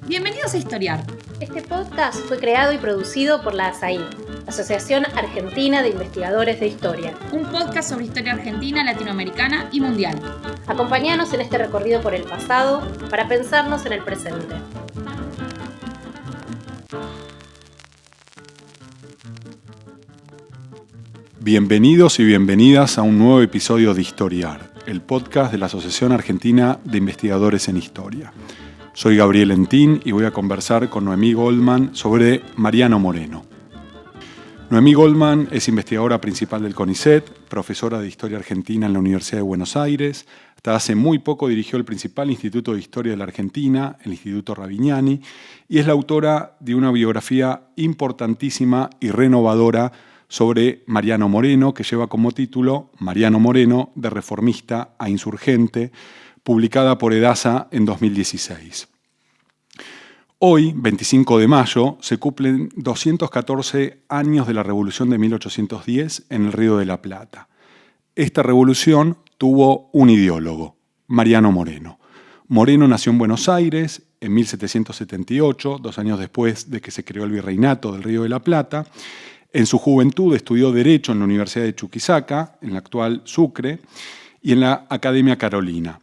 Bienvenidos a Historiar. Este podcast fue creado y producido por la ASAI, Asociación Argentina de Investigadores de Historia. Un podcast sobre historia argentina, latinoamericana y mundial. Acompáñanos en este recorrido por el pasado para pensarnos en el presente. Bienvenidos y bienvenidas a un nuevo episodio de Historiar, el podcast de la Asociación Argentina de Investigadores en Historia. Soy Gabriel Entín y voy a conversar con Noemí Goldman sobre Mariano Moreno. Noemí Goldman es investigadora principal del CONICET, profesora de Historia Argentina en la Universidad de Buenos Aires. Hasta hace muy poco dirigió el principal instituto de historia de la Argentina, el Instituto Ravignani, y es la autora de una biografía importantísima y renovadora sobre Mariano Moreno, que lleva como título Mariano Moreno, de reformista a insurgente, publicada por Edasa en 2016. Hoy, 25 de mayo, se cumplen 214 años de la Revolución de 1810 en el Río de la Plata. Esta revolución tuvo un ideólogo, Mariano Moreno. Moreno nació en Buenos Aires en 1778, 2 años después de que se creó el virreinato del Río de la Plata. En su juventud estudió Derecho en la Universidad de Chuquisaca, en la actual Sucre, y en la Academia Carolina.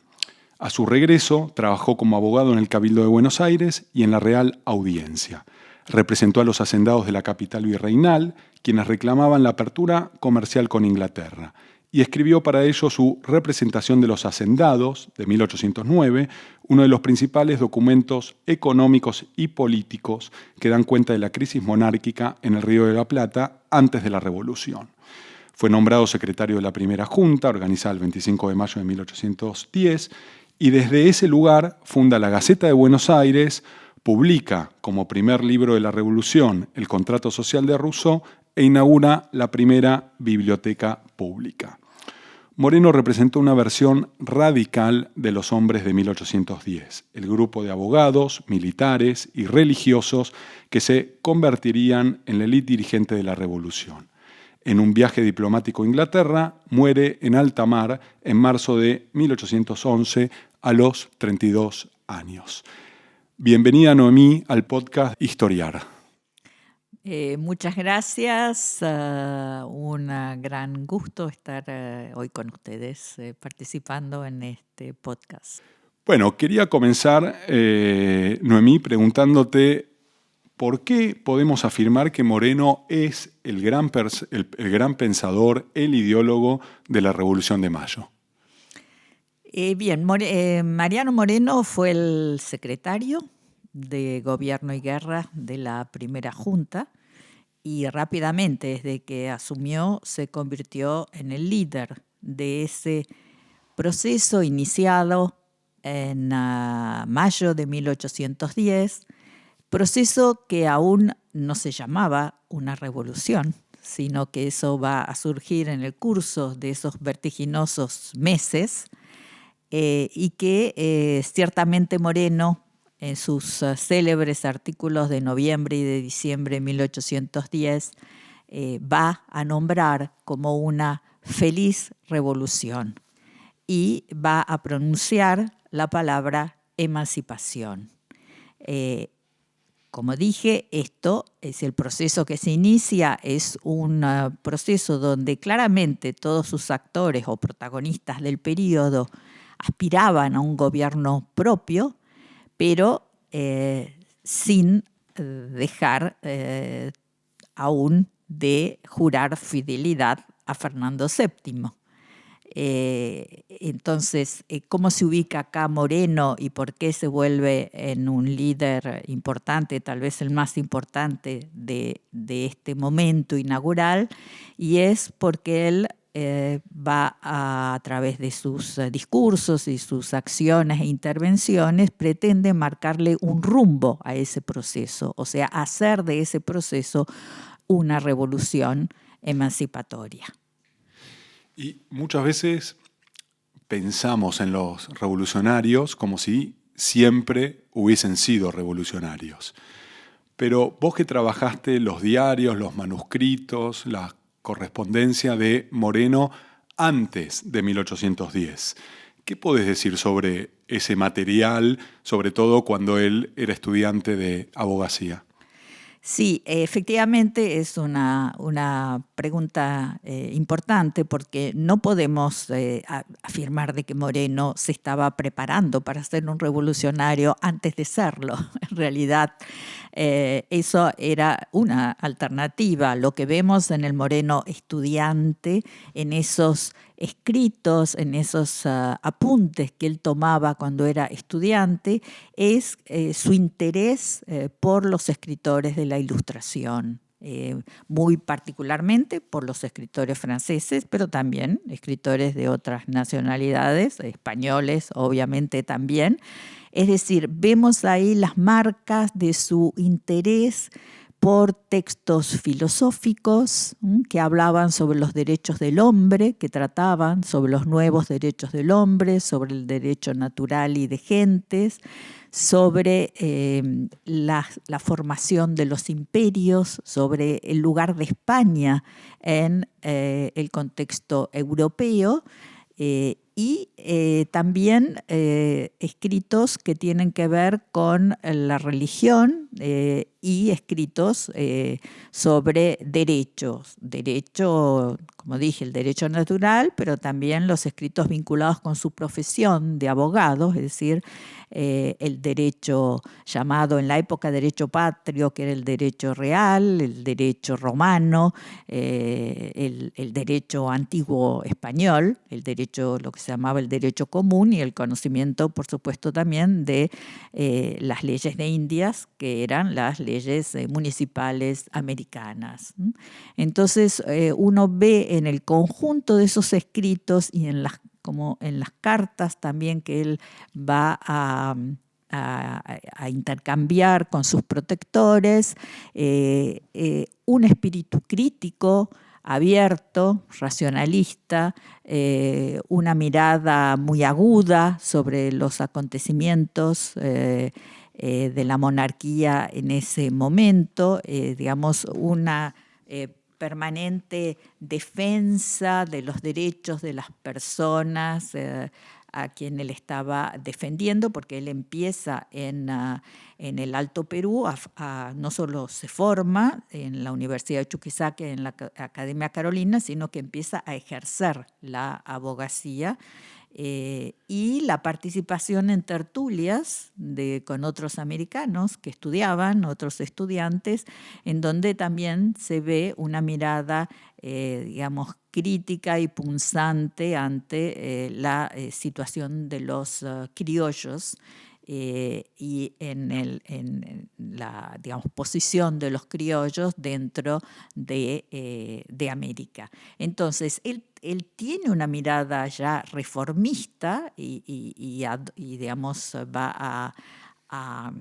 A su regreso, trabajó como abogado en el Cabildo de Buenos Aires y en la Real Audiencia. Representó a los hacendados de la capital virreinal, quienes reclamaban la apertura comercial con Inglaterra, y escribió para ello su Representación de los Hacendados, de 1809, uno de los principales documentos económicos y políticos que dan cuenta de la crisis monárquica en el Río de la Plata antes de la Revolución. Fue nombrado secretario de la Primera Junta, organizada el 25 de mayo de 1810, y desde ese lugar funda la Gaceta de Buenos Aires, publica como primer libro de la Revolución el Contrato Social de Rousseau e inaugura la primera biblioteca pública. Moreno representó una versión radical de los hombres de 1810, el grupo de abogados, militares y religiosos que se convertirían en la élite dirigente de la Revolución. En un viaje diplomático a Inglaterra, muere en alta mar en marzo de 1811 a los 32 años. Bienvenida, Noemí, al podcast Historiar. Muchas gracias. Un gran gusto estar hoy con ustedes participando en este podcast. Bueno, quería comenzar, Noemí, preguntándote ¿por qué podemos afirmar que Moreno es el gran pensador, el ideólogo de la Revolución de Mayo? Mariano Moreno fue el secretario de Gobierno y Guerra de la Primera Junta y rápidamente, desde que asumió, se convirtió en el líder de ese proceso iniciado en mayo de 1810, proceso que aún no se llamaba una revolución, sino que eso va a surgir en el curso de esos vertiginosos meses y que ciertamente Moreno, en sus célebres artículos de noviembre y de diciembre de 1810, va a nombrar como una feliz revolución y va a pronunciar la palabra emancipación. Como dije, esto es el proceso que se inicia, es un proceso donde claramente todos sus actores o protagonistas del periodo aspiraban a un gobierno propio, pero sin dejar aún de jurar fidelidad a Fernando VII. Entonces, ¿cómo se ubica acá Moreno y por qué se vuelve en un líder importante, tal vez el más importante de este momento inaugural? Y es porque él va a través de sus discursos y sus acciones e intervenciones, pretende marcarle un rumbo a ese proceso, o sea, hacer de ese proceso una revolución emancipatoria. Y muchas veces pensamos en los revolucionarios como si siempre hubiesen sido revolucionarios. Pero vos que trabajaste los diarios, los manuscritos, la correspondencia de Moreno antes de 1810, ¿Qué podés decir sobre ese material, sobre todo cuando él era estudiante de abogacía? Sí, efectivamente es una pregunta importante porque no podemos afirmar de que Moreno se estaba preparando para ser un revolucionario antes de serlo. En realidad, eso era una alternativa. Lo que vemos en el Moreno estudiante, en esos escritos, en esos apuntes que él tomaba cuando era estudiante, es su interés por los escritores de la Ilustración. Muy particularmente por los escritores franceses, pero también escritores de otras nacionalidades, españoles obviamente también. Es decir, vemos ahí las marcas de su interés por textos filosóficos que hablaban sobre los derechos del hombre, que trataban sobre los nuevos derechos del hombre, sobre el derecho natural y de gentes, sobre la formación de los imperios, sobre el lugar de España en el contexto europeo, y también escritos que tienen que ver con la religión y escritos sobre derechos. Derecho, como dije, el derecho natural, pero también los escritos vinculados con su profesión de abogado, es decir, el derecho llamado en la época derecho patrio, que era el derecho real, el derecho romano, el derecho antiguo español, el derecho, lo que se llamaba el derecho común, y el conocimiento, por supuesto, también de las leyes de Indias, que eran las leyes municipales americanas. Entonces, uno ve en el conjunto de esos escritos y como en las cartas también que él va a intercambiar con sus protectores, un espíritu crítico, abierto, racionalista, una mirada muy aguda sobre los acontecimientos de la monarquía en ese momento, digamos, una permanente defensa de los derechos de las personas a quien él estaba defendiendo, porque él empieza en el Alto Perú, no solo se forma en la Universidad de Chuquisaca, en la Academia Carolina, sino que empieza a ejercer la abogacía y la participación en tertulias con otros americanos que estudiaban, otros estudiantes, en donde también se ve una mirada, digamos, crítica y punzante ante la situación de los criollos y en la, digamos, posición de los criollos dentro de América. Entonces, él tiene una mirada ya reformista y digamos, va a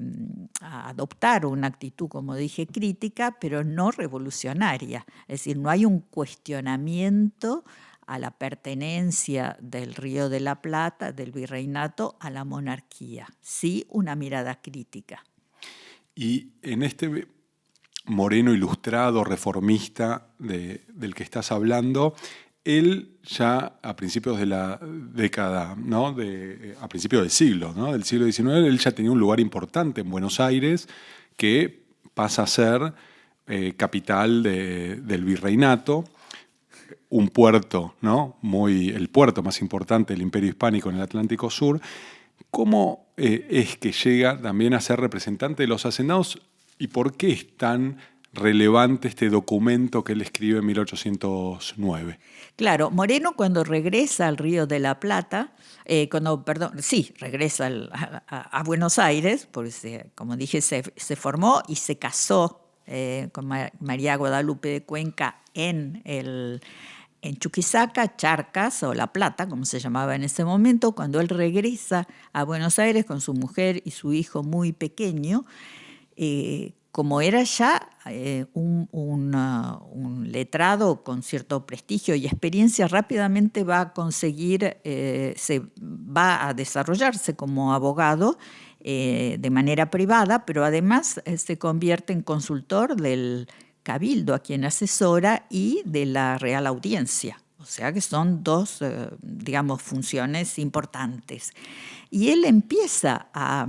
adoptar una actitud, como dije, crítica, pero no revolucionaria. Es decir, no hay un cuestionamiento a la pertenencia del Río de la Plata, del virreinato, a la monarquía. Sí, una mirada crítica. Y en este Moreno ilustrado, reformista del que estás hablando, él ya a principios de la década, ¿no? A principios del siglo, ¿no? Del siglo XIX, él ya tenía un lugar importante en Buenos Aires que pasa a ser capital del virreinato, un puerto, ¿no? El puerto más importante del Imperio Hispánico en el Atlántico Sur. ¿Cómo es que llega también a ser representante de los hacendados y por qué es tan relevante este documento que él escribe en 1809? Claro, Moreno cuando regresa al Río de la Plata, regresa a Buenos Aires, porque como dije, se formó y se casó con María Guadalupe de Cuenca en Chuquisaca, Charcas o La Plata, como se llamaba en ese momento. Cuando él regresa a Buenos Aires con su mujer y su hijo muy pequeño, como era ya un letrado con cierto prestigio y experiencia, rápidamente va a conseguir, va a desarrollarse como abogado de manera privada, pero además se convierte en consultor del Cabildo, a quien asesora, y de la Real Audiencia. O O sea que son dos, funciones importantes. Y él empieza a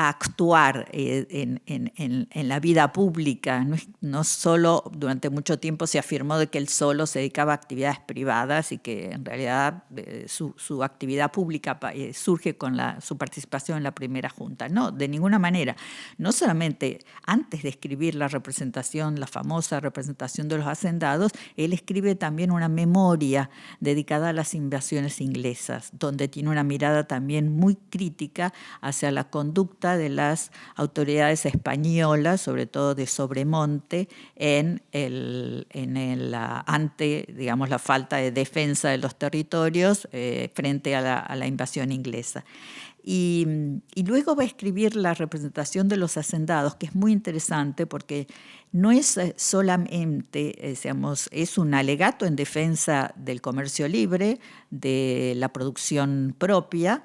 actuar en la vida pública. No solo durante mucho tiempo se afirmó de que él solo se dedicaba a actividades privadas y que en realidad su actividad pública surge con su participación en la primera junta. No, de ninguna manera. No solamente antes de escribir la famosa representación de los hacendados, él escribe también una memoria dedicada a las invasiones inglesas, donde tiene una mirada también muy crítica hacia la conducta de las autoridades españolas, sobre todo de Sobremonte, ante, digamos, la falta de defensa de los territorios frente a la invasión inglesa. Y luego va a escribir la representación de los hacendados, que es muy interesante porque no es solamente, es un alegato en defensa del comercio libre, de la producción propia,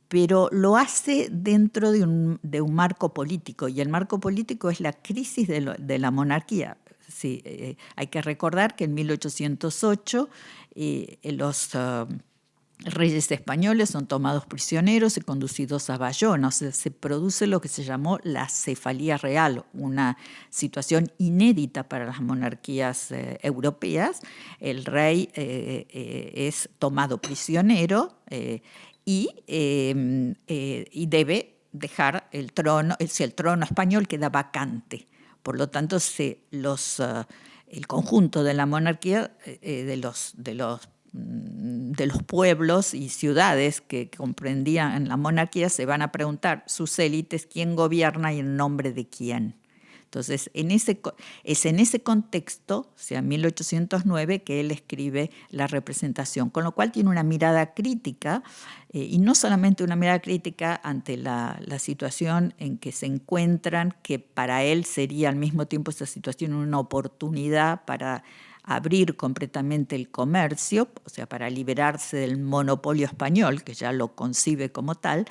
pero lo hace dentro de un marco político, y el marco político es la crisis de la monarquía. Sí, hay que recordar que en 1808 los reyes españoles son tomados prisioneros y conducidos a Bayona. O sea, se produce lo que se llamó la cefalía real, una situación inédita para las monarquías europeas. El rey es tomado prisionero y debe dejar el trono, el trono español queda vacante. Por lo tanto, el conjunto de la monarquía, de los pueblos y ciudades que comprendían la monarquía, se van a preguntar sus élites quién gobierna y en nombre de quién. Entonces, es en ese contexto, o sea, 1809, que él escribe la representación, con lo cual tiene una mirada crítica, y no solamente una mirada crítica ante la situación en que se encuentran, que para él sería al mismo tiempo esa situación una oportunidad para abrir completamente el comercio, o sea, para liberarse del monopolio español, que ya lo concibe como tal,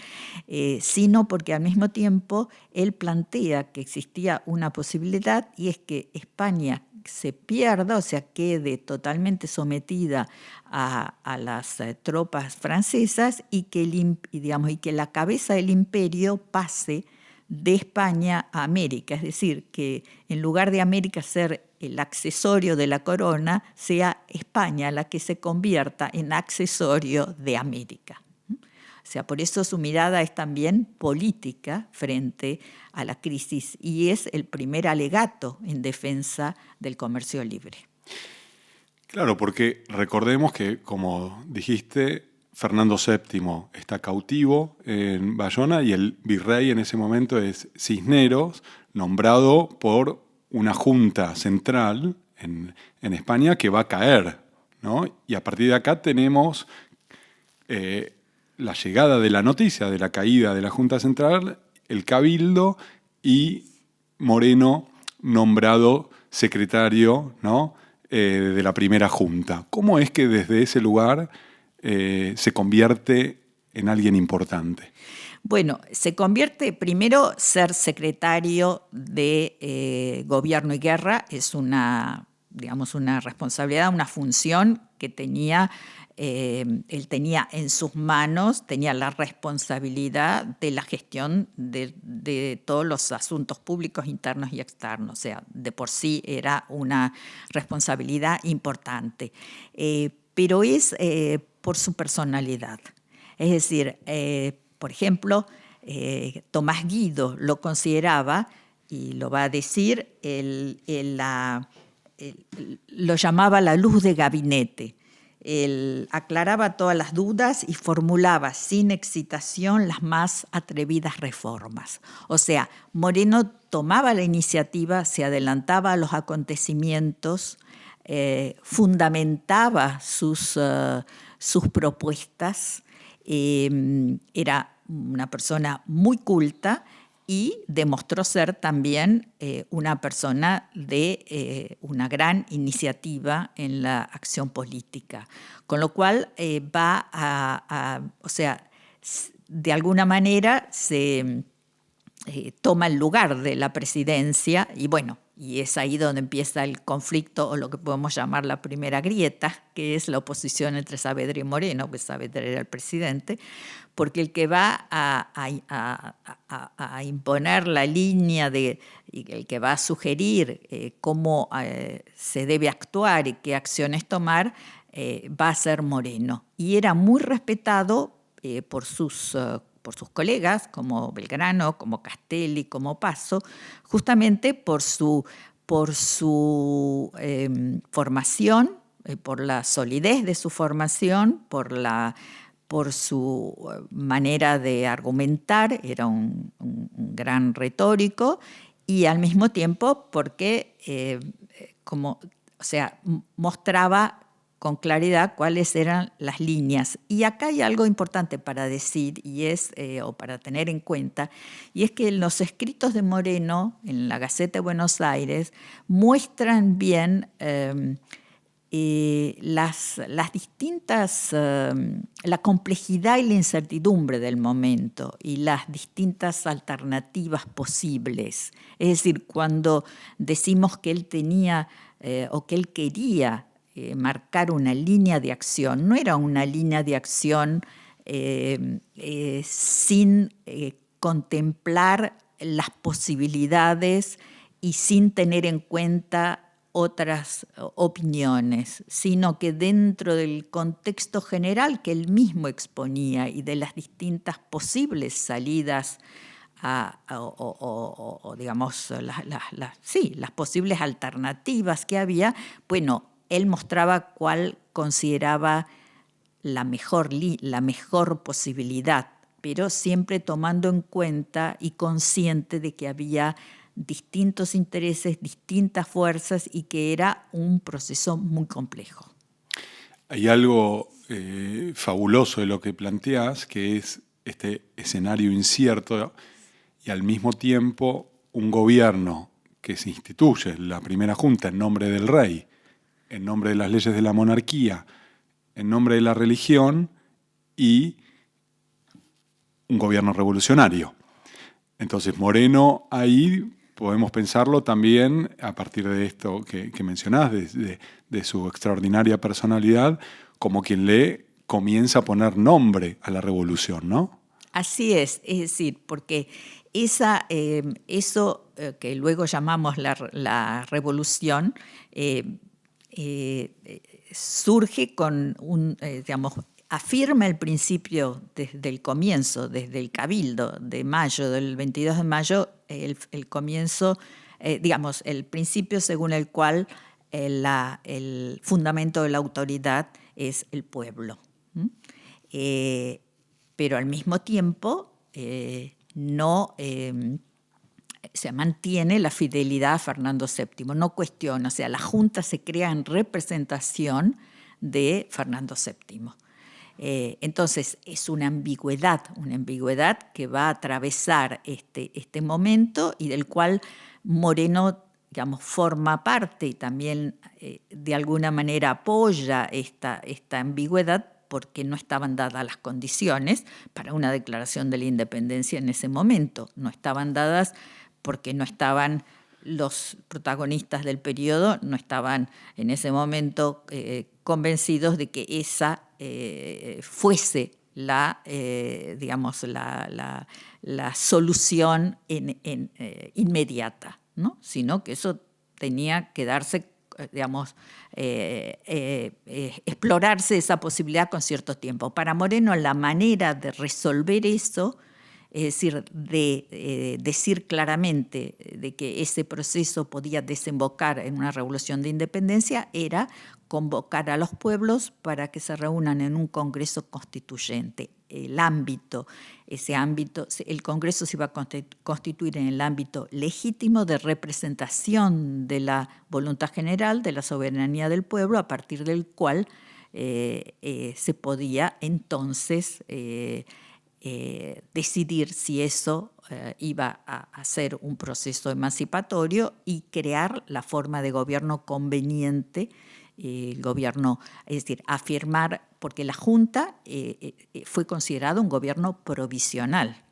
sino porque al mismo tiempo él plantea que existía una posibilidad, y es que España se pierda, o sea, quede totalmente sometida a las tropas francesas, y que la cabeza del imperio pase de España a América, es decir, que en lugar de América ser el accesorio de la corona, sea España la que se convierta en accesorio de América. O sea, por eso su mirada es también política frente a la crisis, y es el primer alegato en defensa del comercio libre. Claro, porque recordemos que, como dijiste, Fernando VII está cautivo en Bayona y el virrey en ese momento es Cisneros, nombrado por una junta central en España que va a caer, ¿no? Y a partir de acá tenemos la llegada de la noticia de la caída de la Junta Central, el Cabildo y Moreno nombrado secretario, ¿no? De la primera Junta. ¿Cómo es que desde ese lugar se convierte en alguien importante? Bueno, se convierte primero ser secretario de Gobierno y Guerra, es una responsabilidad, una función que él tenía en sus manos, tenía la responsabilidad de la gestión de todos los asuntos públicos internos y externos, o sea, de por sí era una responsabilidad importante, pero es por su personalidad, es decir, por ejemplo, Tomás Guido lo consideraba, y lo va a decir, lo llamaba la luz de gabinete. Él aclaraba todas las dudas y formulaba sin excitación las más atrevidas reformas. O sea, Moreno tomaba la iniciativa, se adelantaba a los acontecimientos, fundamentaba sus propuestas, era una persona muy culta y demostró ser también una persona de una gran iniciativa en la acción política. Con lo cual o sea, de alguna manera se toma el lugar de la presidencia y bueno, y es ahí donde empieza el conflicto o lo que podemos llamar la primera grieta, que es la oposición entre Saavedra y Moreno, que Saavedra era el presidente, porque el que va a imponer la línea, el que va a sugerir cómo se debe actuar y qué acciones tomar, va a ser Moreno. Y era muy respetado por sus colegas, como Belgrano, como Castelli, como Paso, justamente por su formación, por la solidez de su formación, por su manera de argumentar. Era un gran retórico, y al mismo tiempo porque mostraba con claridad cuáles eran las líneas. Y acá hay algo importante para decir o para tener en cuenta, y es que los escritos de Moreno en la Gaceta de Buenos Aires muestran bien las distintas, la complejidad y la incertidumbre del momento y las distintas alternativas posibles. Es decir, cuando decimos que él tenía o que él quería marcar una línea de acción, no era una línea de acción sin contemplar las posibilidades y sin tener en cuenta otras opiniones, sino que dentro del contexto general que él mismo exponía y de las distintas posibles salidas digamos, las posibles alternativas que había, bueno, él mostraba cuál consideraba la mejor posibilidad, pero siempre tomando en cuenta y consciente de que había distintos intereses, distintas fuerzas, y que era un proceso muy complejo. Hay algo fabuloso de lo que planteás, que es este escenario incierto y al mismo tiempo un gobierno que se instituye, la primera junta, en nombre del rey, en nombre de las leyes de la monarquía, en nombre de la religión, y un gobierno revolucionario. Entonces Moreno ahí podemos pensarlo también a partir de esto que mencionás, de su extraordinaria personalidad, como quien le comienza a poner nombre a la revolución, ¿no? Así es decir, porque eso que luego llamamos la revolución surge con afirma el principio desde el comienzo, desde el Cabildo de mayo, del 22 de mayo, el comienzo, el principio según el cual el fundamento de la autoridad es el pueblo. Pero al mismo tiempo se mantiene la fidelidad a Fernando VII, no cuestiona, la Junta se crea en representación de Fernando VII. Entonces es una ambigüedad que va a atravesar este momento, y del cual Moreno, forma parte y también de alguna manera apoya esta ambigüedad, porque no estaban dadas las condiciones para una declaración de la independencia en ese momento. No estaban dadas porque no estaban los protagonistas del periodo, no estaban en ese momento convencidos de que esa fuese la solución inmediata, ¿no? Sino que eso tenía que darse, explorarse esa posibilidad con cierto tiempo. Para Moreno, la manera de resolver eso, es decir, de decir claramente de que ese proceso podía desembocar en una revolución de independencia, era convocar a los pueblos para que se reúnan en un congreso constituyente. El congreso se iba a constituir en el ámbito legítimo de representación de la voluntad general, de la soberanía del pueblo, a partir del cual se podía entonces decidir si eso iba a ser un proceso emancipatorio y crear la forma de gobierno conveniente, es decir, afirmar, porque la Junta fue considerada un gobierno provisional.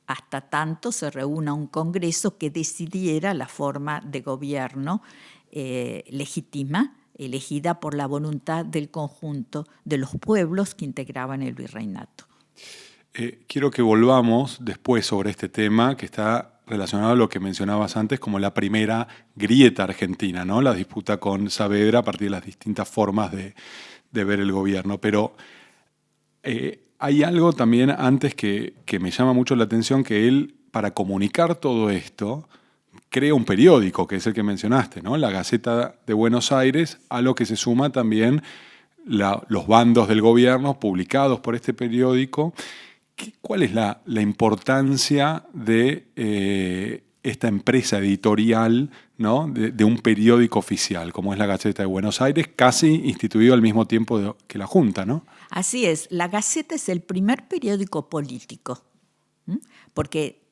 hasta tanto se reúna un Congreso que decidiera la forma de gobierno legítima, elegida por la voluntad del conjunto de los pueblos que integraban el virreinato. Quiero que volvamos después sobre este tema que está relacionado a lo que mencionabas antes como la primera grieta argentina, ¿no? La disputa con Saavedra a partir de las distintas formas de ver el gobierno. Pero hay algo también antes que me llama mucho la atención, que él, para comunicar todo esto, crea un periódico, que es el que mencionaste, ¿no? La Gaceta de Buenos Aires, a lo que se suma también los bandos del gobierno publicados por este periódico. ¿Cuál es la importancia de esta empresa editorial, ¿no? de un periódico oficial, como es la Gaceta de Buenos Aires, casi instituido al mismo tiempo que la Junta, ¿no? Así es, la Gaceta es el primer periódico político, porque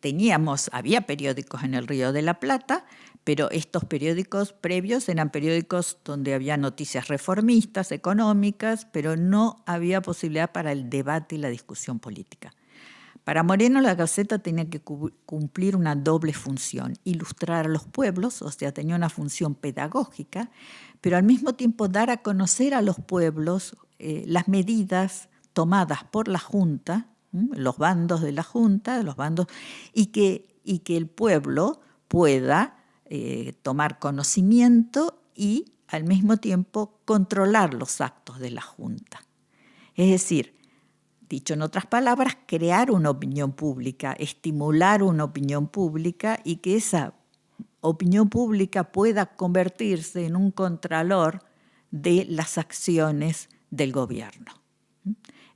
había periódicos en el Río de la Plata, pero estos periódicos previos eran periódicos donde había noticias reformistas, económicas, pero no había posibilidad para el debate y la discusión política. Para Moreno, la Gaceta tenía que cumplir una doble función: ilustrar a los pueblos, o sea, tenía una función pedagógica, pero al mismo tiempo dar a conocer a los pueblos las medidas tomadas por la Junta, los bandos de la Junta, y que el pueblo pueda tomar conocimiento y al mismo tiempo controlar los actos de la Junta. Es decir, dicho en otras palabras, crear una opinión pública, estimular una opinión pública y que esa opinión pública pueda convertirse en un contralor de las acciones del gobierno.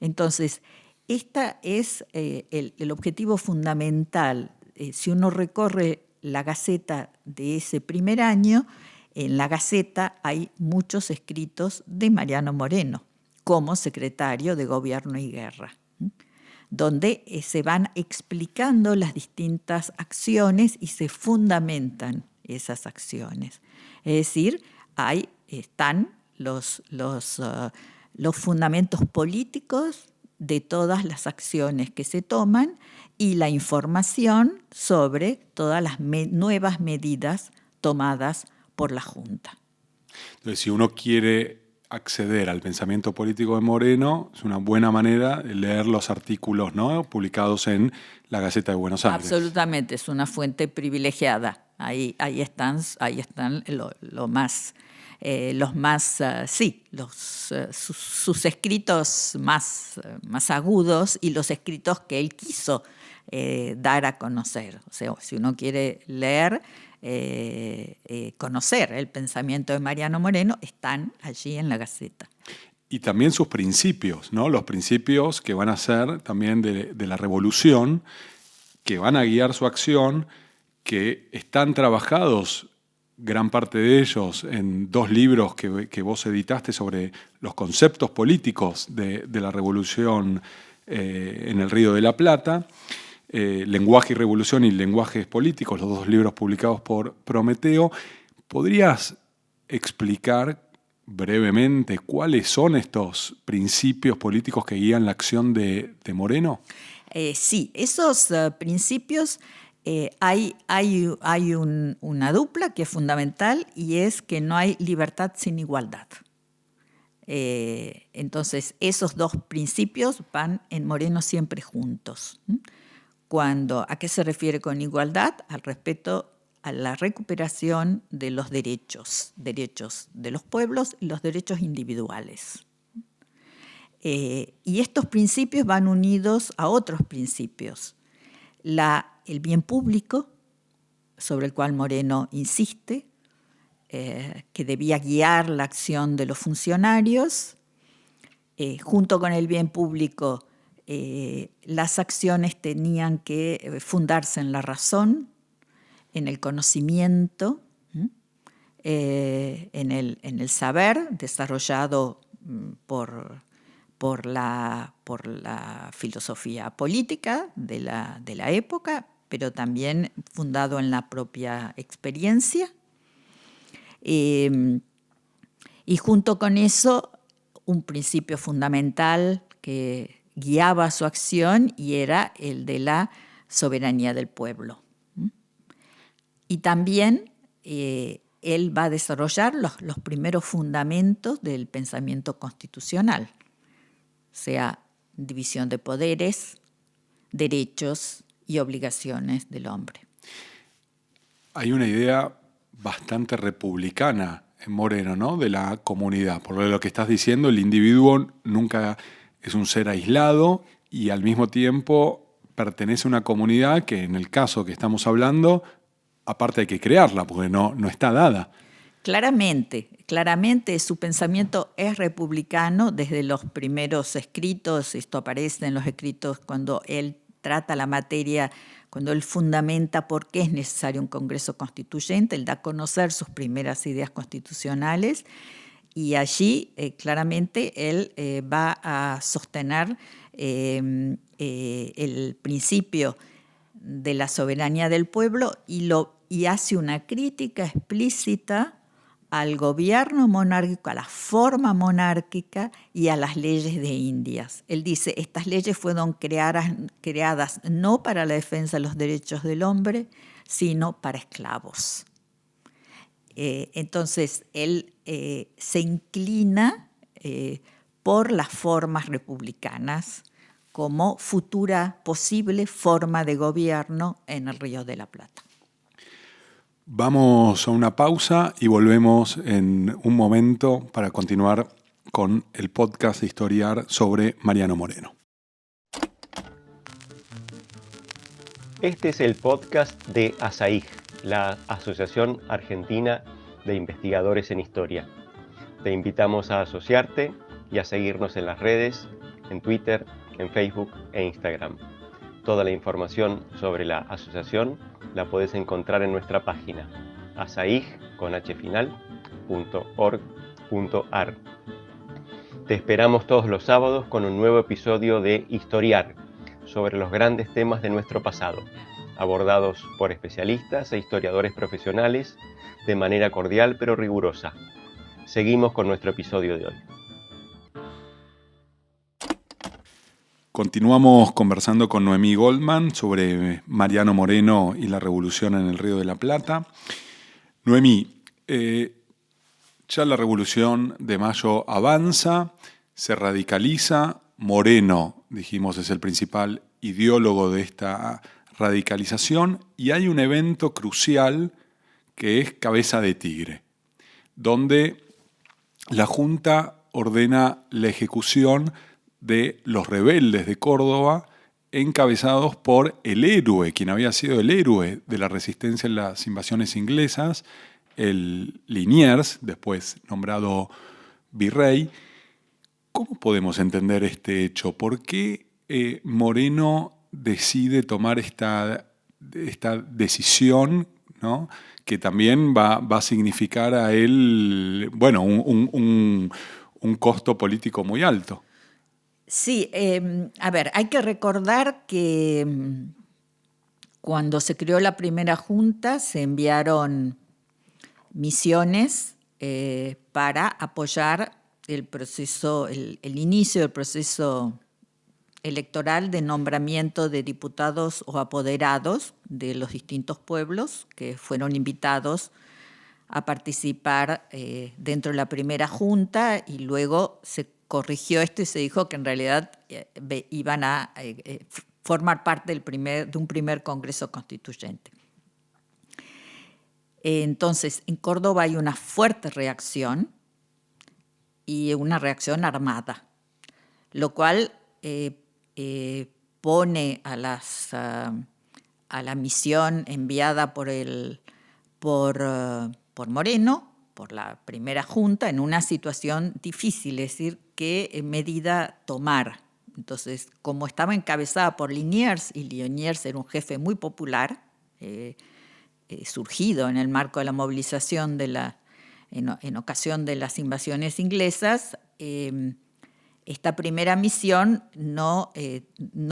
Entonces, este es el objetivo fundamental. Si uno recorre la Gaceta de ese primer año, en la Gaceta hay muchos escritos de Mariano Moreno como secretario de Gobierno y Guerra, donde se van explicando las distintas acciones y se fundamentan esas acciones. Es decir, están los fundamentos políticos de todas las acciones que se toman y la información sobre todas las nuevas medidas tomadas por la Junta. Entonces, si uno quiere acceder al pensamiento político de Moreno, es una buena manera de leer los artículos, ¿no?, publicados en la Gaceta de Buenos Aires. Absolutamente, es una fuente privilegiada. Ahí están sus escritos más agudos y los escritos que él quiso dar a conocer. O sea, si uno quiere leer, conocer el pensamiento de Mariano Moreno, están allí en la Gaceta. Y también sus principios, ¿no? Los principios que van a ser también de la revolución, que van a guiar su acción, que están trabajados, gran parte de ellos, en 2 libros que vos editaste sobre los conceptos políticos de la revolución en el Río de la Plata. Lenguaje y Revolución y Lenguajes Políticos, los 2 libros publicados por Prometeo. ¿Podrías explicar brevemente cuáles son estos principios políticos que guían la acción de Moreno? Sí, esos principios, hay una dupla que es fundamental y es que no hay libertad sin igualdad. Entonces, esos 2 principios van en Moreno siempre juntos. ¿A qué se refiere con igualdad? Al respeto a la recuperación de los derechos de los pueblos y los derechos individuales. Y estos principios van unidos a otros principios. El bien público, sobre el cual Moreno insiste, que debía guiar la acción de los funcionarios. Junto con el bien público, las acciones tenían que fundarse en la razón, en el conocimiento, en el saber desarrollado por la filosofía política de la época, pero también fundado en la propia experiencia. Y junto con eso, un principio fundamental que guiaba su acción y era el de la soberanía del pueblo. Y también él va a desarrollar los primeros fundamentos del pensamiento constitucional, o sea, división de poderes, derechos y obligaciones del hombre. Hay una idea bastante republicana en Moreno, ¿no? De la comunidad. Por lo que estás diciendo, el individuo nunca es un ser aislado y al mismo tiempo pertenece a una comunidad que, en el caso que estamos hablando, aparte hay que crearla porque no está dada. Claramente su pensamiento es republicano desde los primeros escritos. Esto aparece en los escritos cuando él trata la materia, cuando él fundamenta por qué es necesario un Congreso Constituyente. Él da a conocer sus primeras ideas constitucionales y allí claramente él va a sostener el principio de la soberanía del pueblo y hace una crítica explícita al gobierno monárquico, a la forma monárquica y a las leyes de Indias. Él dice, estas leyes fueron creadas no para la defensa de los derechos del hombre, sino para esclavos. Entonces, él se inclina por las formas republicanas como futura posible forma de gobierno en el Río de la Plata. Vamos a una pausa y volvemos en un momento para continuar con el podcast de Historiar sobre Mariano Moreno. Este es el podcast de ASAIG, la Asociación Argentina de Investigadores en Historia. Te invitamos a asociarte y a seguirnos en las redes, en Twitter, en Facebook e Instagram. Toda la información sobre la asociación la puedes encontrar en nuestra página asaig.org.ar. Te esperamos todos los sábados con un nuevo episodio de Historiar sobre los grandes temas de nuestro pasado, abordados por especialistas e historiadores profesionales de manera cordial pero rigurosa. Seguimos con nuestro episodio de hoy. Continuamos conversando con Noemí Goldman sobre Mariano Moreno y la revolución en el Río de la Plata. Noemí, ya la Revolución de Mayo avanza, se radicaliza. Moreno, dijimos, es el principal ideólogo de esta radicalización y hay un evento crucial que es Cabeza de Tigre, donde la Junta ordena la ejecución de los rebeldes de Córdoba, encabezados por el héroe, quien había sido el héroe de la resistencia en las invasiones inglesas, el Liniers, después nombrado virrey. ¿Cómo podemos entender este hecho? ¿Por qué Moreno decide tomar esta decisión, ¿no? Que también va a significar a él, bueno, un costo político muy alto? Sí, hay que recordar que cuando se creó la primera junta se enviaron misiones para apoyar el proceso, el inicio del proceso electoral de nombramiento de diputados o apoderados de los distintos pueblos que fueron invitados a participar dentro de la primera junta y luego se corrigió esto y se dijo que en realidad iban a formar parte de un primer Congreso Constituyente. Entonces, en Córdoba hay una fuerte reacción y una reacción armada, lo cual pone a la misión enviada por Moreno, por la primera junta, en una situación difícil, es decir, qué medida tomar. Entonces, como estaba encabezada por Liniers, y Liniers era un jefe muy popular, surgido en el marco de la movilización en ocasión de las invasiones inglesas, esta primera misión no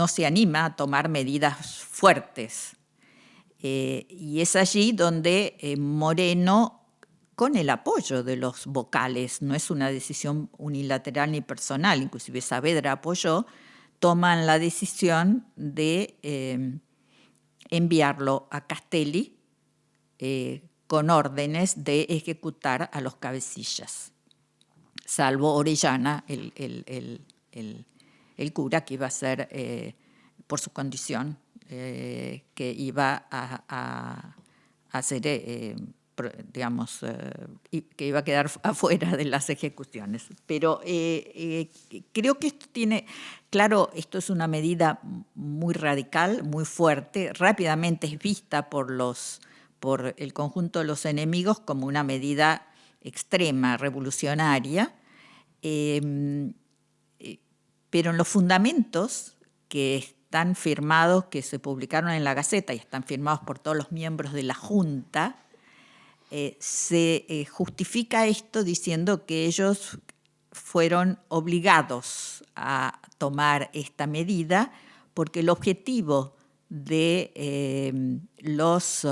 se anima a tomar medidas fuertes. Y es allí donde Moreno, con el apoyo de los vocales, no es una decisión unilateral ni personal, inclusive Saavedra apoyó, toman la decisión de enviarlo a Castelli con órdenes de ejecutar a los cabecillas, salvo Orellana, el cura que iba a ser, por su condición, que iba a hacer, que iba a quedar afuera de las ejecuciones. Pero creo que esto claro, esto es una medida muy radical, muy fuerte, rápidamente es vista por el conjunto de los enemigos como una medida extrema, revolucionaria, pero en los fundamentos que están firmados, que se publicaron en la Gaceta y están firmados por todos los miembros de la Junta, se justifica esto diciendo que ellos fueron obligados a tomar esta medida porque el objetivo de los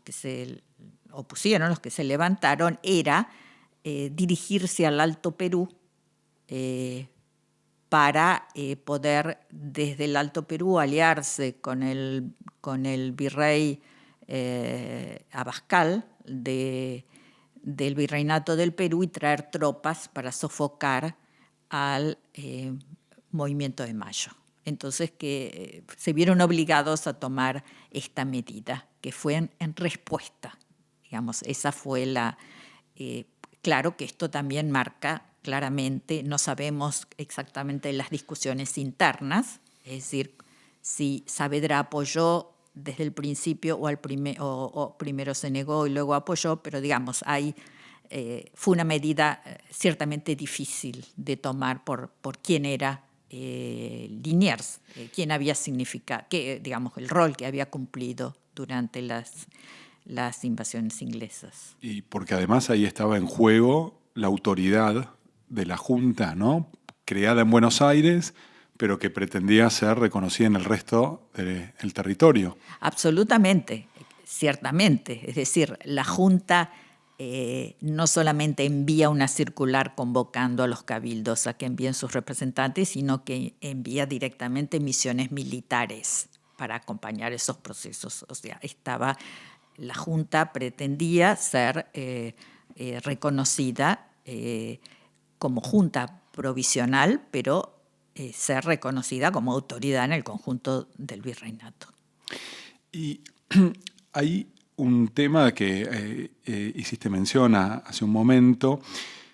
que se opusieron, los que se levantaron, era dirigirse al Alto Perú para poder desde el Alto Perú aliarse con el virrey Abascal del Virreinato del Perú y traer tropas para sofocar al Movimiento de Mayo. Entonces que se vieron obligados a tomar esta medida, que fue en respuesta. Digamos, esa fue claro que esto también marca claramente, no sabemos exactamente las discusiones internas, es decir, si Saavedra apoyó desde el principio o primero se negó y luego apoyó, pero digamos, fue una medida ciertamente difícil de tomar por quién era Liniers, quién había significado, digamos, el rol que había cumplido durante las invasiones inglesas. Y porque además ahí estaba en juego la autoridad de la Junta, ¿no? Creada en Buenos Aires, pero que pretendía ser reconocida en el resto del territorio. Absolutamente, ciertamente. Es decir, la Junta no solamente envía una circular convocando a los cabildos a que envíen sus representantes, sino que envía directamente misiones militares para acompañar esos procesos. O sea, la Junta pretendía ser reconocida como Junta provisional, pero ser reconocida como autoridad en el conjunto del virreinato. Y hay un tema que hiciste mención hace un momento,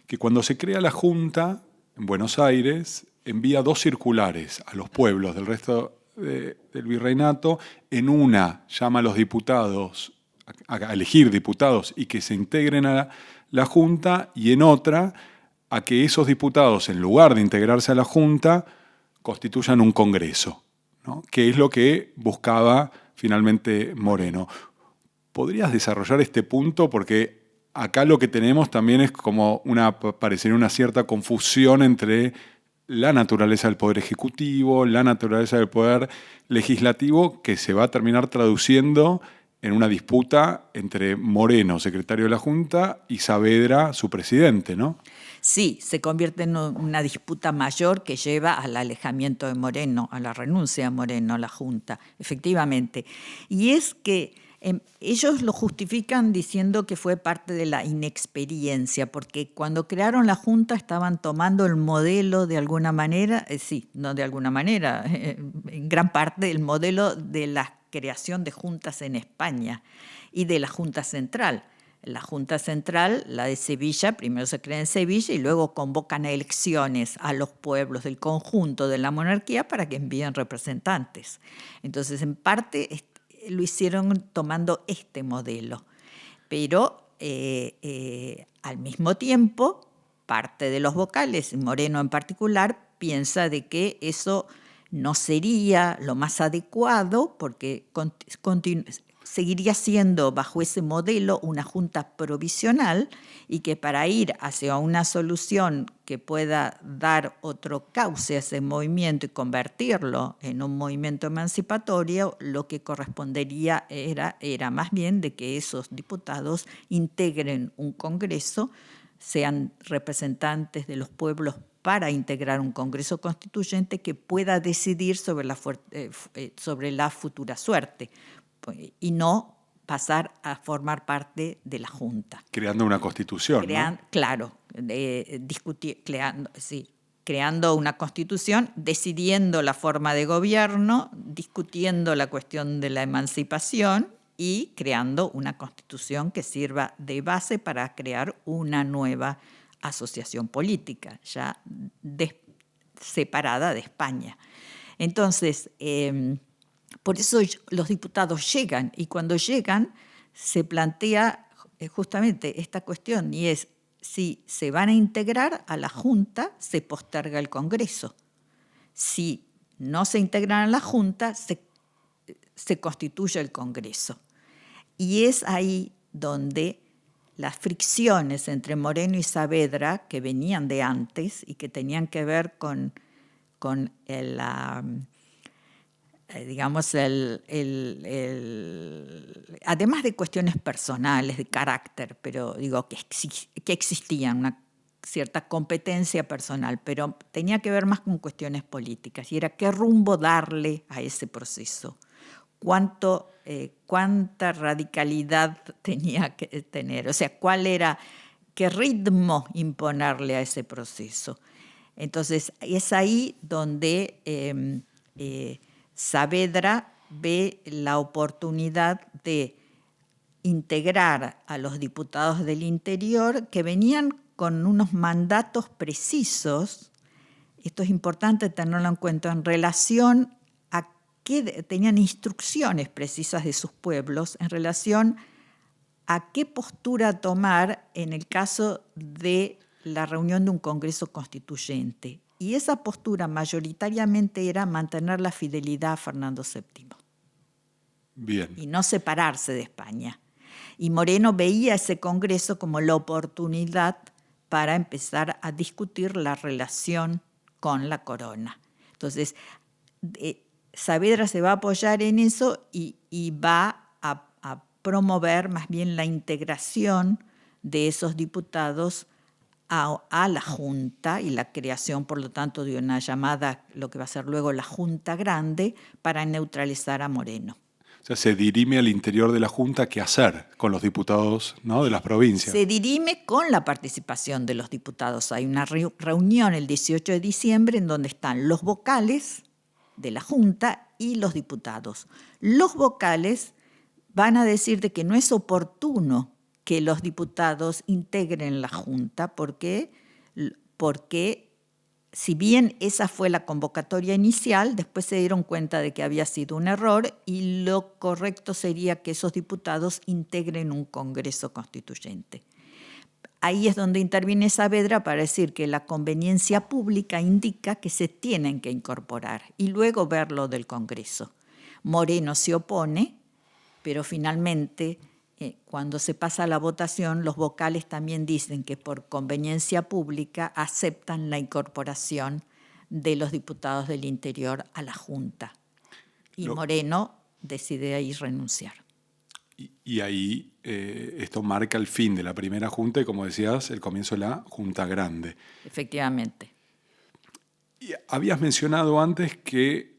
que cuando se crea la Junta en Buenos Aires, envía 2 circulares a los pueblos del resto del virreinato. En una llama a los diputados a elegir diputados y que se integren a la Junta, y en otra a que esos diputados, en lugar de integrarse a la Junta, constituyan un Congreso, ¿no? Que es lo que buscaba finalmente Moreno. ¿Podrías desarrollar este punto? Porque acá lo que tenemos también es como parecería una cierta confusión entre la naturaleza del poder ejecutivo, la naturaleza del poder legislativo, que se va a terminar traduciendo en una disputa entre Moreno, secretario de la Junta, y Saavedra, su presidente, ¿no? Sí, se convierte en una disputa mayor que lleva al alejamiento de Moreno, a la renuncia de Moreno a la Junta, efectivamente. Y es que ellos lo justifican diciendo que fue parte de la inexperiencia, porque cuando crearon la Junta estaban tomando el modelo de alguna manera, no de alguna manera, en gran parte el modelo de la creación de juntas en España y de la Junta Central. La Junta Central, la de Sevilla, primero se crea en Sevilla y luego convocan a elecciones a los pueblos del conjunto de la monarquía para que envíen representantes. Entonces, en parte lo hicieron tomando este modelo, pero al mismo tiempo, parte de los vocales, Moreno en particular, piensa de que eso no sería lo más adecuado porque seguiría siendo bajo ese modelo una junta provisional y que para ir hacia una solución que pueda dar otro cauce a ese movimiento y convertirlo en un movimiento emancipatorio, lo que correspondería era más bien de que esos diputados integren un congreso, sean representantes de los pueblos para integrar un Congreso Constituyente que pueda decidir sobre la futura suerte y no pasar a formar parte de la Junta. Creando una constitución, ¿no? Claro, creando una constitución, decidiendo la forma de gobierno, discutiendo la cuestión de la emancipación y creando una constitución que sirva de base para crear una nueva asociación política, ya separada de España. Entonces, por eso los diputados llegan, y cuando llegan se plantea justamente esta cuestión, y es: si se van a integrar a la Junta, se posterga el Congreso. Si no se integran a la Junta, se constituye el Congreso. Y es ahí donde las fricciones entre Moreno y Saavedra, que venían de antes y que tenían que ver con además de cuestiones personales, de carácter, pero digo que existían una cierta competencia personal, pero tenía que ver más con cuestiones políticas, y era qué rumbo darle a ese proceso, cuánta radicalidad tenía que tener, o sea, qué ritmo imponerle a ese proceso. Entonces, es ahí donde Saavedra ve la oportunidad de integrar a los diputados del interior que venían con unos mandatos precisos. Esto es importante tenerlo en cuenta en relación a que tenían instrucciones precisas de sus pueblos en relación a qué postura tomar en el caso de la reunión de un Congreso Constituyente. Y esa postura mayoritariamente era mantener la fidelidad a Fernando VII. Bien. Y no separarse de España. Y Moreno veía ese Congreso como la oportunidad para empezar a discutir la relación con la corona. Entonces, Saavedra se va a apoyar en eso y va a promover más bien la integración de esos diputados a la Junta y la creación, por lo tanto, de una llamada, lo que va a ser luego la Junta Grande, para neutralizar a Moreno. O sea, se dirime al interior de la Junta qué hacer con los diputados, ¿no?, de las provincias. Se dirime con la participación de los diputados. Hay una reunión el 18 de diciembre en donde están los vocales de la Junta y los diputados. Los vocales van a decir de que no es oportuno que los diputados integren la Junta, porque si bien esa fue la convocatoria inicial, después se dieron cuenta de que había sido un error y lo correcto sería que esos diputados integren un Congreso Constituyente. Ahí es donde interviene Saavedra para decir que la conveniencia pública indica que se tienen que incorporar y luego ver lo del Congreso. Moreno se opone, pero finalmente, cuando se pasa a la votación, los vocales también dicen que por conveniencia pública aceptan la incorporación de los diputados del interior a la Junta. Y Moreno decide ahí renunciar. Y ahí esto marca el fin de la primera Junta y, como decías, el comienzo de la Junta Grande. Efectivamente. Y habías mencionado antes que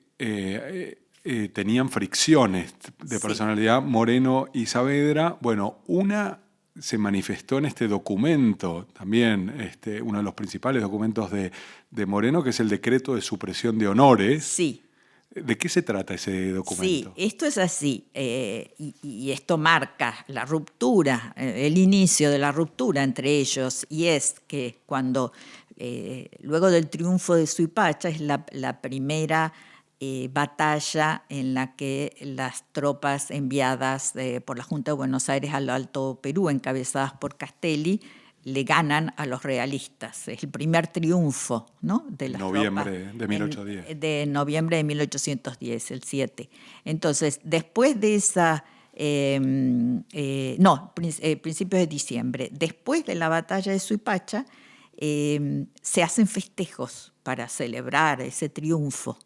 tenían fricciones de personalidad, sí, Moreno y Saavedra. Bueno, una se manifestó en este documento también, uno de los principales documentos de Moreno, que es el decreto de supresión de honores. Sí. ¿De qué se trata ese documento? Sí, esto es así, y esto marca la ruptura, el inicio de la ruptura entre ellos, y es que cuando, luego del triunfo de Suipacha, es la primera batalla en la que las tropas enviadas por la Junta de Buenos Aires al Alto Perú, encabezadas por Castelli, le ganan a los realistas. Es el primer triunfo, ¿no?, de las noviembre tropas. De 1810. De noviembre de 1810, el 7. Entonces, después de esa... principios de diciembre. Después de la batalla de Suipacha, se hacen festejos para celebrar ese triunfo.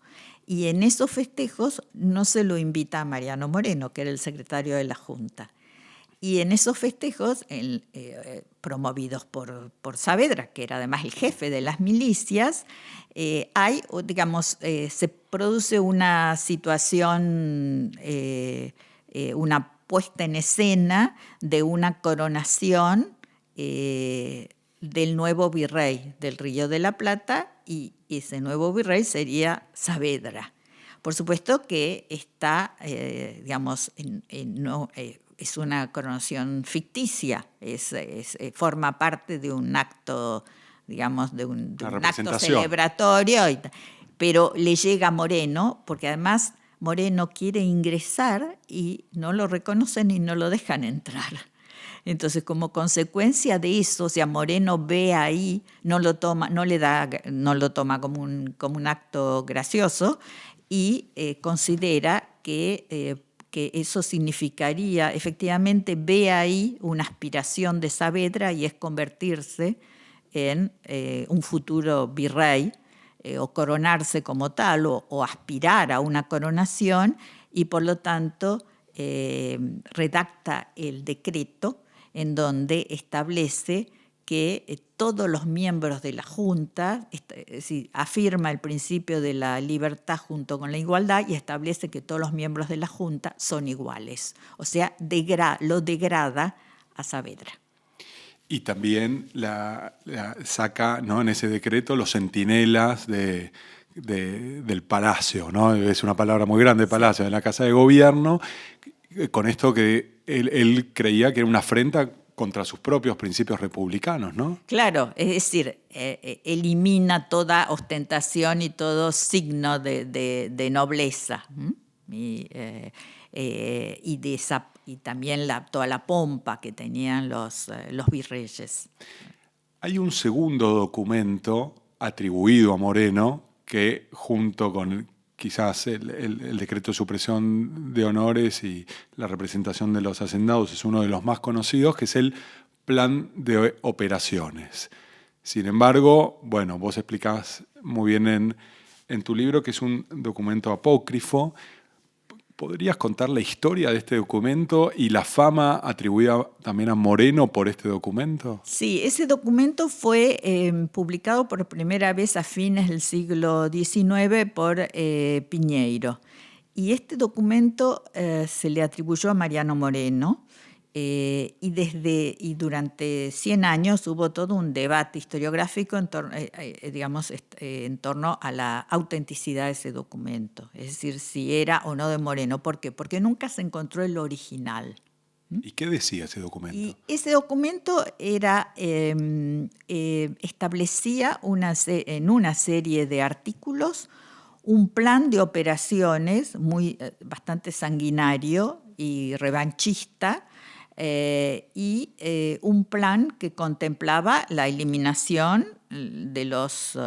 Y en esos festejos no se lo invita a Mariano Moreno, que era el secretario de la Junta. Y en esos festejos, promovidos por Saavedra, que era además el jefe de las milicias, se produce una situación, una puesta en escena de una coronación del nuevo virrey del Río de la Plata, y ese nuevo virrey sería Saavedra. Por supuesto que está, es una coronación ficticia, forma parte de un acto, digamos, de un acto celebratorio, pero le llega a Moreno, porque además Moreno quiere ingresar y no lo reconocen y no lo dejan entrar. Entonces, como consecuencia de eso, o sea, Moreno ve ahí, no lo toma como un acto gracioso, y considera que eso significaría, efectivamente ve ahí una aspiración de Saavedra, y es convertirse en un futuro virrey, o coronarse como tal, o aspirar a una coronación, y por lo tanto redacta el decreto en donde establece que todos los miembros de la Junta, es decir, afirma el principio de la libertad junto con la igualdad, y establece que todos los miembros de la Junta son iguales. O sea, lo degrada a Saavedra. Y también saca, ¿no?, en ese decreto los centinelas del palacio, ¿no? Es una palabra muy grande, palacio, de la Casa de Gobierno, con esto que él creía que era una afrenta contra sus propios principios republicanos, ¿no? Claro, es decir, elimina toda ostentación y todo signo de nobleza, y también toda la pompa que tenían los virreyes. Hay un segundo documento atribuido a Moreno que, junto con quizás el decreto de supresión de honores y la representación de los hacendados, es uno de los más conocidos, que es el Plan de Operaciones. Sin embargo, bueno, vos explicás muy bien en tu libro que es un documento apócrifo. ¿Podrías contar la historia de este documento y la fama atribuida también a Moreno por este documento? Sí, ese documento fue publicado por primera vez a fines del siglo XIX por Piñeiro. Y este documento se le atribuyó a Mariano Moreno, y durante 100 años hubo todo un debate historiográfico en torno a la autenticidad de ese documento, es decir, si era o no de Moreno. ¿Por qué? Porque nunca se encontró el original. ¿Y qué decía ese documento? Y ese documento establecía en una serie de artículos un plan de operaciones bastante sanguinario y revanchista, y un plan que contemplaba la eliminación de los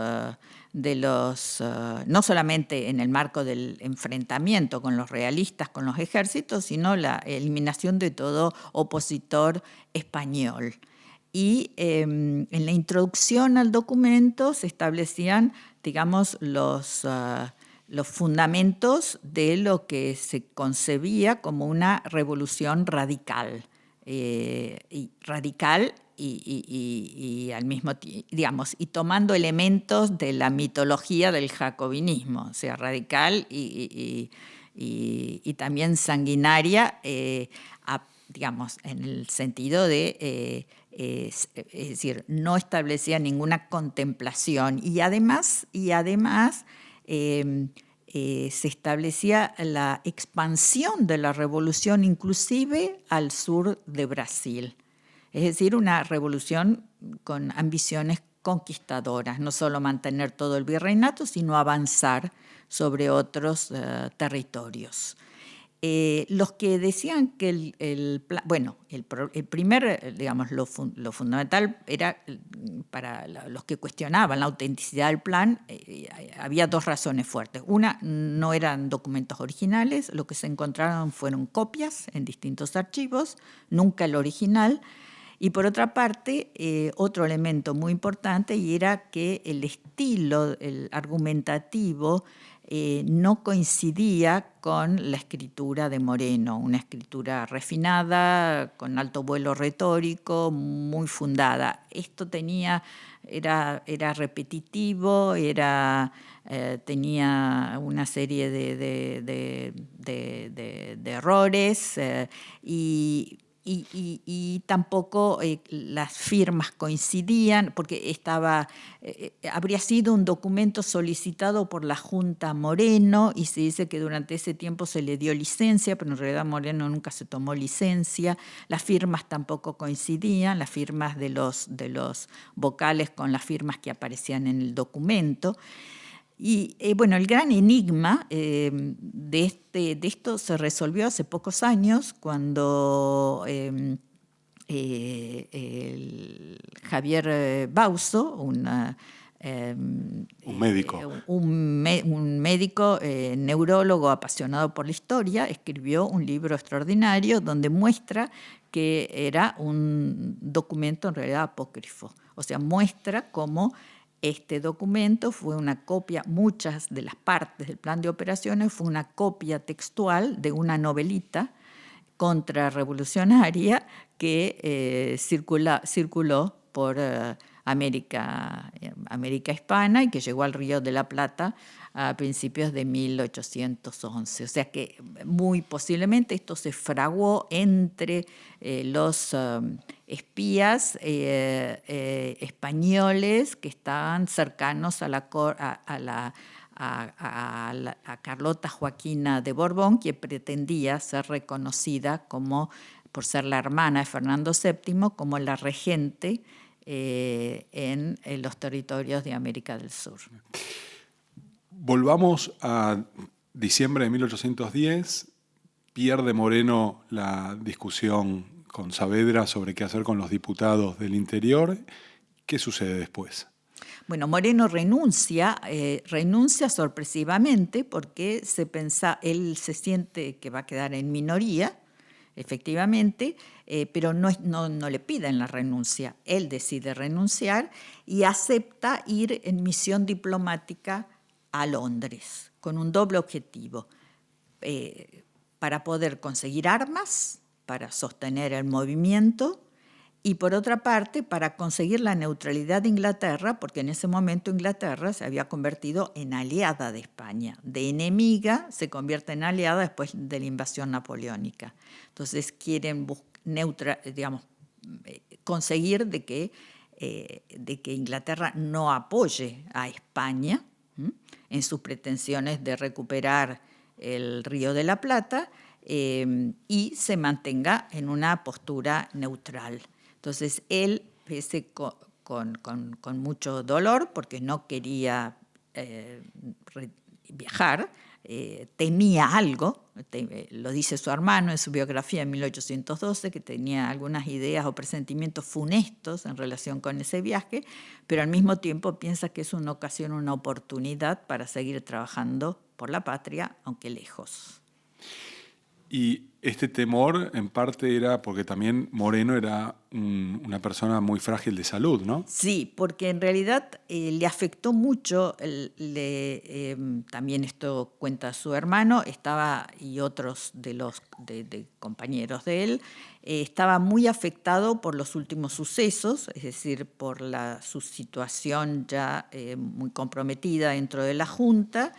no solamente en el marco del enfrentamiento con los realistas, con los ejércitos, sino la eliminación de todo opositor español. Y en la introducción al documento se establecían, digamos, los fundamentos de lo que se concebía como una revolución radical. Y al mismo tiempo, digamos, y tomando elementos de la mitología del jacobinismo, o sea, radical y también sanguinaria, digamos, en el sentido de, es decir, no establecía ninguna contemplación, y además se establecía la expansión de la revolución inclusive al sur de Brasil. Es decir, una revolución con ambiciones conquistadoras, no solo mantener todo el virreinato, sino avanzar sobre otros territorios. Los que decían que el primer, digamos, lo fundamental era, para los que cuestionaban la autenticidad del plan, había dos razones fuertes. Una, no eran documentos originales, lo que se encontraron fueron copias en distintos archivos, nunca el original. Y por otra parte, otro elemento muy importante, y era que el estilo argumentativo no coincidía con la escritura de Moreno, una escritura refinada, con alto vuelo retórico, muy fundada. Esto era repetitivo, tenía una serie de errores y tampoco las firmas coincidían, porque habría sido un documento solicitado por la Junta Moreno y se dice que durante ese tiempo se le dio licencia, pero en realidad Moreno nunca se tomó licencia. Las firmas tampoco coincidían, las firmas de los vocales con las firmas que aparecían en el documento. Y bueno, el gran enigma de esto se resolvió hace pocos años cuando Javier Bauso, un médico neurólogo apasionado por la historia, escribió un libro extraordinario donde muestra que era un documento en realidad apócrifo. O sea, muestra cómo este documento fue una copia, muchas de las partes del plan de operaciones fue una copia textual de una novelita contrarrevolucionaria que circuló por América Hispana y que llegó al Río de la Plata a principios de 1811. O sea que muy posiblemente esto se fraguó entre los espías españoles que estaban cercanos a Carlota Joaquina de Borbón, que pretendía ser reconocida por ser la hermana de Fernando VII, como la regente en los territorios de América del Sur. Volvamos a diciembre de 1810. Pierde Moreno la discusión con Saavedra sobre qué hacer con los diputados del interior. ¿Qué sucede después? Bueno, Moreno renuncia sorpresivamente porque él se siente que va a quedar en minoría, efectivamente, pero no le piden la renuncia. Él decide renunciar y acepta ir en misión diplomática a Londres con un doble objetivo, para poder conseguir armas, para sostener el movimiento y por otra parte para conseguir la neutralidad de Inglaterra, porque en ese momento Inglaterra se había convertido en aliada de España. De enemiga se convierte en aliada después de la invasión napoleónica. Entonces quieren conseguir de que Inglaterra no apoye a España en sus pretensiones de recuperar el Río de la Plata y se mantenga en una postura neutral. Entonces él, pese con mucho dolor, porque no quería viajar, temía algo, lo dice su hermano en su biografía en 1812, que tenía algunas ideas o presentimientos funestos en relación con ese viaje, pero al mismo tiempo piensa que es una ocasión, una oportunidad para seguir trabajando por la patria, aunque lejos. Y este temor en parte era porque también Moreno era una persona muy frágil de salud, ¿no? Sí, porque en realidad le afectó mucho, también esto cuenta su hermano, y otros de compañeros de él, estaba muy afectado por los últimos sucesos, es decir, por su situación ya muy comprometida dentro de la Junta.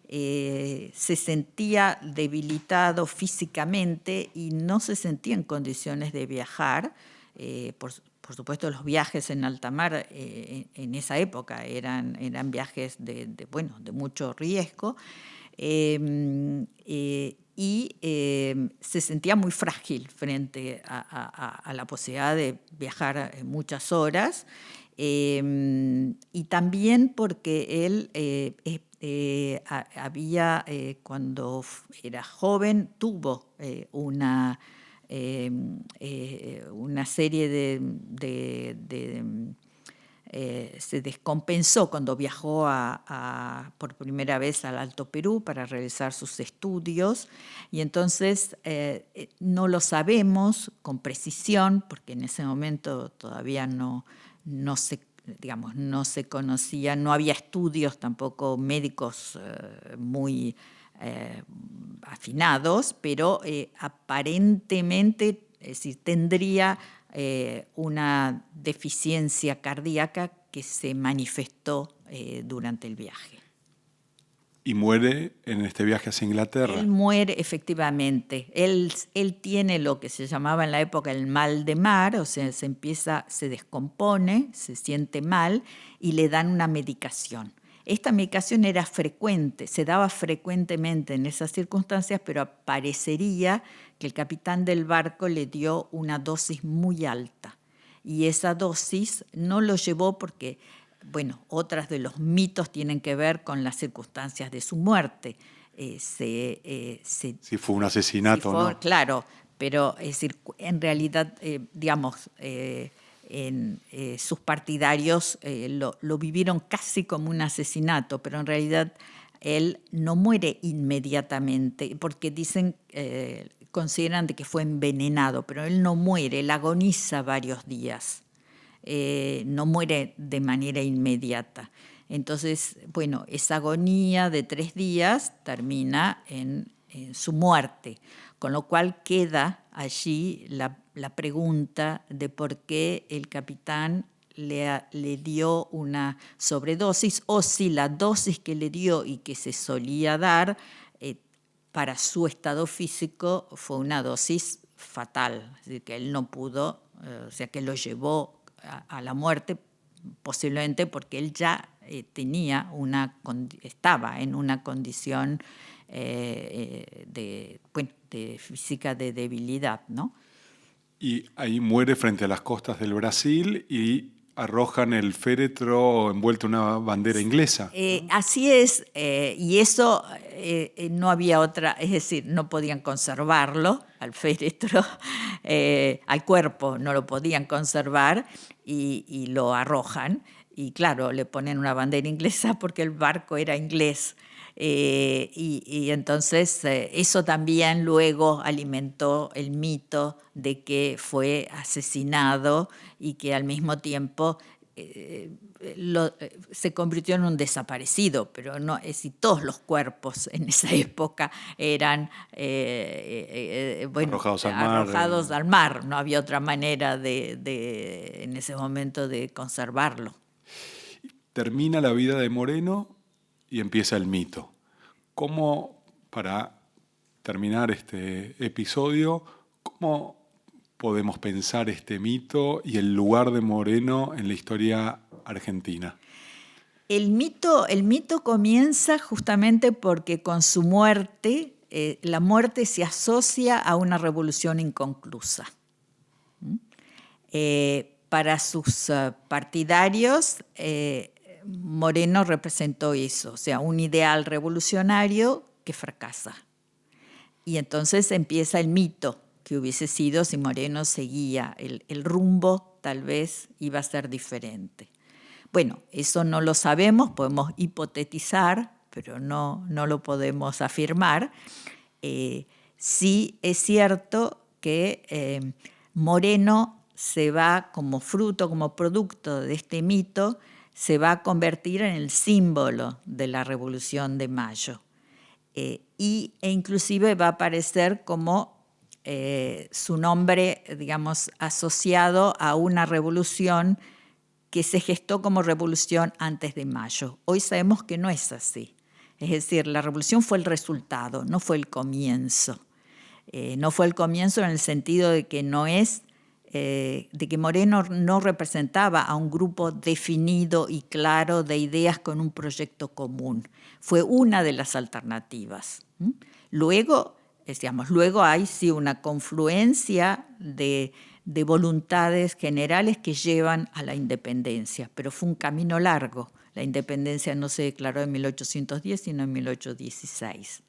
Se sentía debilitado físicamente y no se sentía en condiciones de viajar. Por supuesto, los viajes en alta mar en esa época eran viajes de mucho riesgo, y se sentía muy frágil frente a la posibilidad de viajar muchas horas, y también porque él cuando era joven tuvo una serie se descompensó cuando viajó por primera vez al Alto Perú para realizar sus estudios, y entonces no lo sabemos con precisión porque en ese momento todavía no se digamos, no se conocía, no había estudios tampoco médicos muy afinados, pero aparentemente tendría una deficiencia cardíaca que se manifestó durante el viaje. Y muere en este viaje hacia Inglaterra. Él muere, efectivamente. Él tiene lo que se llamaba en la época el mal de mar, o sea, se descompone, se siente mal y le dan una medicación. Esta medicación era frecuente, se daba frecuentemente en esas circunstancias, pero parecería que el capitán del barco le dio una dosis muy alta. Y esa dosis no lo llevó porque, bueno, otras de los mitos tienen que ver con las circunstancias de su muerte. Si fue un asesinato, ¿no? Claro, pero es decir, en realidad, sus partidarios lo vivieron casi como un asesinato, pero en realidad él no muere inmediatamente, porque consideran de que fue envenenado, pero él no muere, él agoniza varios días, no muere de manera inmediata. Entonces, bueno, esa agonía de 3 días termina en su muerte, con lo cual queda allí la pregunta de por qué el capitán le dio una sobredosis, o si la dosis que le dio y que se solía dar para su estado físico fue una dosis fatal, es decir, que él no pudo, o sea, que lo llevó a la muerte, posiblemente porque él ya estaba en una condición de física de debilidad, ¿no? Y ahí muere frente a las costas del Brasil y arrojan el féretro envuelto en una bandera inglesa. Así es, y eso no había otra, es decir, no podían conservarlo al féretro, al cuerpo no lo podían conservar y lo arrojan. Y claro, le ponen una bandera inglesa porque el barco era inglés. Y entonces eso también luego alimentó el mito de que fue asesinado y que al mismo tiempo se convirtió en un desaparecido, pero no, es decir, todos los cuerpos en esa época eran arrojados al mar. No había otra manera en ese momento de conservarlo. Termina la vida de Moreno y empieza el mito. ¿Cómo, para terminar este episodio, cómo podemos pensar este mito y el lugar de Moreno en la historia argentina? El mito comienza justamente porque con su muerte, la muerte se asocia a una revolución inconclusa. Para sus partidarios, Moreno representó eso, o sea, un ideal revolucionario que fracasa. Y entonces empieza el mito que hubiese sido si Moreno seguía el rumbo, tal vez iba a ser diferente. Bueno, eso no lo sabemos, podemos hipotetizar, pero no lo podemos afirmar. Sí es cierto que Moreno se va como fruto, como producto de este mito, se va a convertir en el símbolo de la Revolución de Mayo. E inclusive va a aparecer como su nombre, digamos, asociado a una revolución que se gestó como revolución antes de Mayo. Hoy sabemos que no es así. Es decir, la revolución fue el resultado, no fue el comienzo. No fue el comienzo en el sentido de que de que Moreno no representaba a un grupo definido y claro de ideas con un proyecto común. Fue una de las alternativas. Luego hay sí una confluencia de voluntades generales que llevan a la independencia, pero fue un camino largo. La independencia no se declaró en 1810, sino en 1816.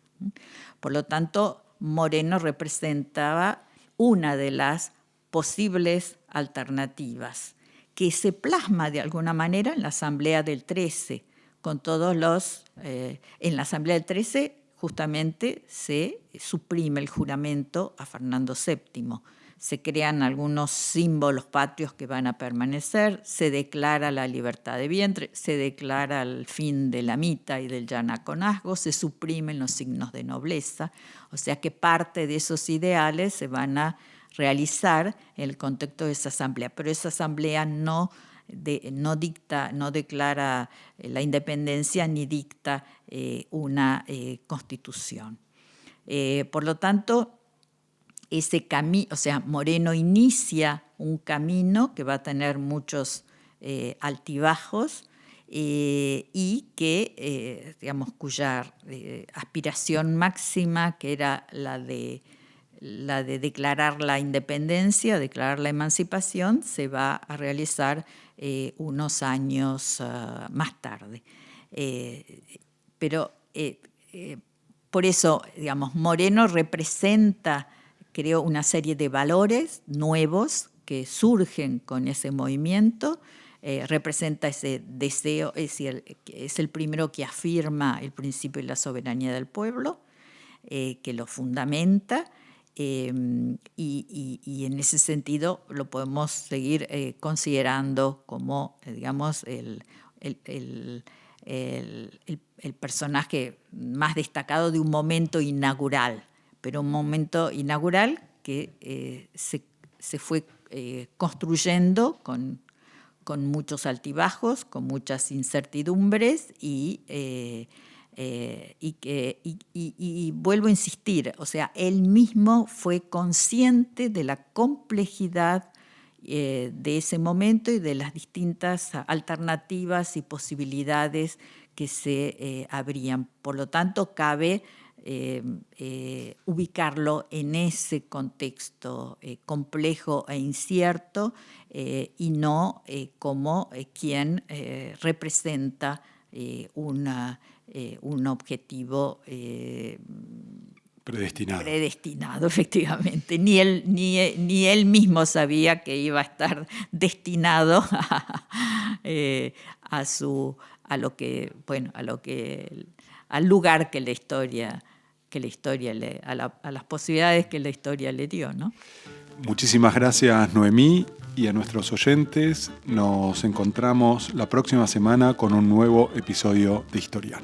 Por lo tanto, Moreno representaba una de las posibles alternativas que se plasma de alguna manera en la Asamblea del 13, con todos en la Asamblea del 13 justamente se suprime el juramento a Fernando VII, se crean algunos símbolos patrios que van a permanecer, se declara la libertad de vientre, se declara el fin de la mita y del yanaconazgo, se suprimen los signos de nobleza, o sea que parte de esos ideales se van a realizar en el contexto de esa asamblea, pero esa asamblea no declara la independencia ni dicta una constitución. Por lo tanto, ese camino, o sea, Moreno inicia un camino que va a tener muchos altibajos y que, digamos, cuya aspiración máxima, que era la de declarar la independencia, declarar la emancipación, se va a realizar unos años más tarde. Pero por eso, digamos, Moreno representa, creo, una serie de valores nuevos que surgen con ese movimiento, representa ese deseo, es el primero que afirma el principio de la soberanía del pueblo, que lo fundamenta, y en ese sentido lo podemos seguir considerando como, digamos, el personaje más destacado de un momento inaugural, pero un momento inaugural que se fue construyendo con muchos altibajos, con muchas incertidumbres y vuelvo a insistir, o sea, él mismo fue consciente de la complejidad de ese momento y de las distintas alternativas y posibilidades que se abrían. Por lo tanto, cabe ubicarlo en ese contexto complejo e incierto y no como quien representa un objetivo predestinado, efectivamente. Ni él mismo sabía que iba a estar destinado al lugar que la historia a las posibilidades que la historia le dio, ¿no? Muchísimas gracias, Noemí, y a nuestros oyentes. Nos encontramos la próxima semana con un nuevo episodio de Historiar.